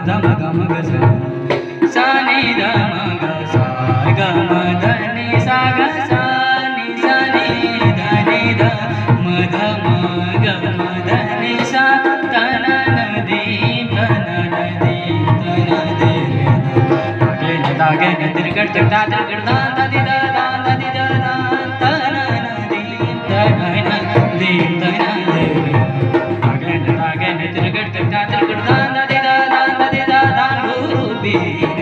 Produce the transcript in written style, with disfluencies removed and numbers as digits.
ध म ग म ग सा नि ध म ग सा ग म ध नि सा ग सा नि सा नि ध नि ध म ध म ग म ध नि सा ध न न धी ध न न धी ध न धी रे ध धा गे न तिरगट ता तिरगट दा दा दी दा दा दा दी दा दा ध न न धी ध न न धी ध न धी रे धा गे न तिरगट ता तिरगट दा दा दी दा दा दा दी दा दा गुरु बीन